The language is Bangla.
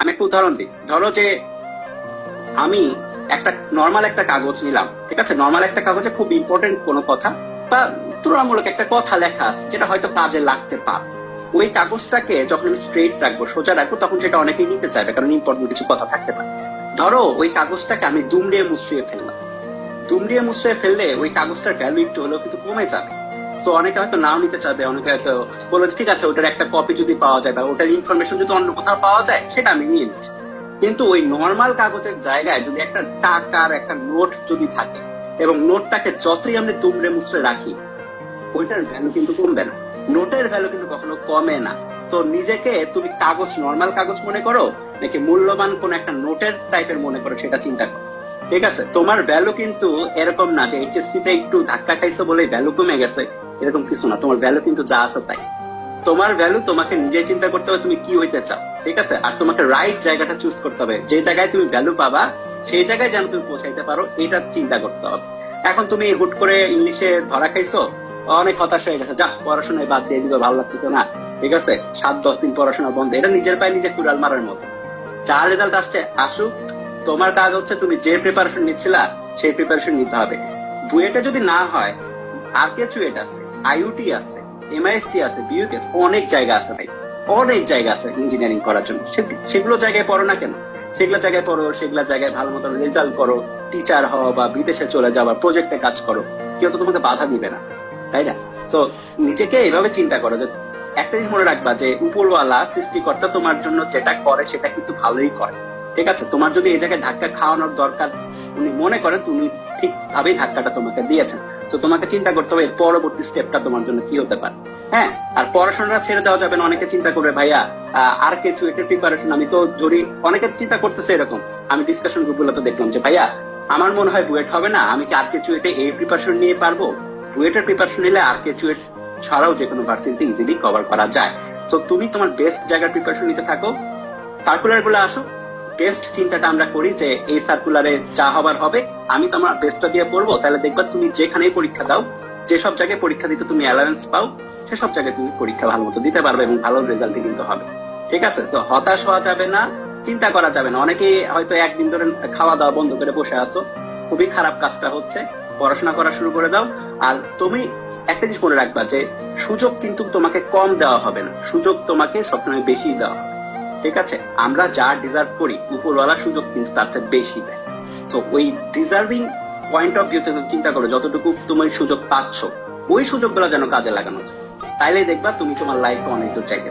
আমি একটা উদাহরণ দিই। ধরো যে আমি একটা নর্মাল একটা কাগজ নিলাম, ঠিক আছে? নর্মাল একটা কাগজে খুব ইম্পর্টেন্ট কোনো কথা বা তুলনামূলক একটা কথা লেখা আছে যেটা হয়তো কাজে লাগতে পারে। ওই কাগজটাকে যখন আমি স্ট্রেট রাখবো, সোজা রাখবো, তখন সেটা অনেকেই নিতে চাইবে, কারণ ইম্পর্টেন্ট কিছু কথা থাকতে পারে। ধরো ওই কাগজটাকে আমি দুমড়িয়ে মুচড়িয়ে ফেললাম। দুমড়িয়ে মুচড়িয়ে ফেললে ওই কাগজটার ভ্যালু একটু হলেও কিন্তু কমে যাবে। তো অনেকে হয়তো নাও নিতে চাবে, অনেকে হয়তো বলবে ঠিক আছে ওটার একটা কপি যদি পাওয়া যায় বা ওটার ইনফরমেশন যদি অন্য কোথাও পাওয়া যায় সেটা আমি নিয়ে নিচ্ছি। কিন্তু ওই নর্মাল কাগজের জায়গায় যদি একটা টাকার একটা নোট যদি থাকে এবং নোটটাকে যতই আমরা দুমড়ে মুচড়ে রাখি, ওইটার ভ্যালু কিন্তু কমবে না, নোটের ভ্যালু কিন্তু কখনো কমে না। তো নিজেকে তুমি কাগজ, নর্মাল কাগজ মনে করো নাকি মূল্যবান কোন একটা নোটের টাইপের মনে করো, সেটা চিন্তা করো। ঠিক আছে? তোমার ভ্যালু কিন্তু এরকম না যে এইচএসসি তে একটু ধাক্কা খাইছো বলে ভ্যালু কমে গেছে, এরকম কিছু না। তোমার ভ্যালু কিন্তু যা আছে তাই। তোমার ভ্যালু তোমাকে নিজে চিন্তা করতে হবে তুমি কি হইতে চাও, ঠিক আছে? আর তোমাকে রাইট জায়গাটা চুজ করতে হবে, যে জায়গায় তুমি ভ্যালু পাবা সেই জায়গায় যেন তুমি পৌঁছাইতে পারো, এটা চিন্তা করতে হবে। এখন তুমি হুট করে ইংলিশে ধরা খাইছো, অনেক হতাশ হয়ে গেছে, যা পড়াশোনায় বাদ দিয়ে দিবে, ভালো লাগতেছে না, ঠিক আছে, 7-10 দিন পড়াশোনা বন্ধ, এটা নিজের পায়ে নিজে কুড়াল মারার মতো। যা রেজাল্ট আসছে আসুক, তোমার কাজ হচ্ছে তুমি যে প্রিপারেশন নিচ্ছিলা সেই প্রিপারেশন নিতে হবে। বুয়েটে যদি না হয়, আরকে চুয়েট আছে, আইইউটি আছে, এমআইএসটি আছে, বিইউটি আছে, অনেক জায়গা আছে ভাই, অনেক জায়গা আছে ইঞ্জিনিয়ারিং করার জন্য। সেগুলো জায়গায় পড়ো না কেন? সেগুলো জায়গায় পড়ো, সেগুলো জায়গায় ভালো মতো রেজাল্ট করো, টিচার হও বা বিদেশে চলে যাও বা প্রজেক্টে কাজ করো, কেউ তো তোমাকে বাধা দিবে না, তাই না? তো নিজেকে এভাবে চিন্তা করো যে একটা জিনিস মনে রাখবা যে উপরওয়ালা সৃষ্টিকর্তা তোমার জন্য যেটা করে সেটা কিন্তু ভালোই করে, ঠিক আছে? তোমার যদি এই জায়গায় ধাক্কা খাওয়ানোর দরকার উনি মনে করেন, তুমি ঠিক ভাবেই ধাক্কাটা তোমাকে দিয়েছেন। তো তোমাকে চিন্তা করতে হবে এর পরবর্তী স্টেপটা তোমার জন্য কি হতে পারে। হ্যাঁ, আর পড়াশোনাটা ছেড়ে দেওয়া যাবে না। অনেকে চিন্তা করবে ভাইয়া আর কে চুয়েটের প্রিপারেশন, আমি তো ধরি অনেকে চিন্তা করতেছে এরকম। আমি ডিসকাশন গ্রুপগুলোতে দেখলাম যে ভাইয়া আমার মনে হয় বুয়েট হবে না, আমি কি আর কে চুয়েটে এই প্রিপারেশন নিয়ে পারবো? বুয়েটের প্রিপারেশন নিলে আর কে চুয়েট ছাড়াও যে কোনো ভার্সিটিতে ইজিলি কভার করা যায়। তো তুমি তোমার বেস্ট জায়গার প্রিপারেশন নিতে থাকো, সার্কুলার গুলো আসো, বেস্ট চিন্তাটা আমরা করি যে এই সার্কুলারে যা হবার হবে, আমি তোমার বেস্টটা দিয়ে পড়বো, তাহলে দেখবা তুমি যেখানেই পরীক্ষা দাও, যেসব জায়গায় পরীক্ষা দিতে তুমি অ্যালাউন্স পাও, সেসব জায়গায় তুমি পরীক্ষা ভালো মতো দিতে পারবে এবং ভালো রেজাল্ট কিন্তু হবে। ঠিক আছে? তো হতাশ হওয়া যাবে না, চিন্তা করা যাবে না। অনেকেই হয়তো একদিন ধরে খাওয়া দাওয়া বন্ধ করে বসে আছো, খুবই খারাপ কাজটা হচ্ছে। পড়াশোনা করা শুরু করে দাও। আর তুমি একটা জিনিস মনে রাখবা যে সুযোগ কিন্তু তোমাকে কম দেওয়া হবে না, সুযোগ তোমাকে সবসময় বেশি দেওয়া হবে। ঠিক আছে? আমরা যা ডিজার্ভ করি, উপরওয়ালা সুযোগ কিন্তু তার চেয়ে বেশি দেয়। তো ওই ডিজার্ভিং পয়েন্ট অফ ভিউ থেকে চিন্তা করো, যতটুকু তুমি সুযোগ পাচ্ছ ওই সুযোগগুলো যেন কাজে লাগানো যায়, তাইলে দেখবা তুমি তোমার লাইফে অনেক দূর চাইতে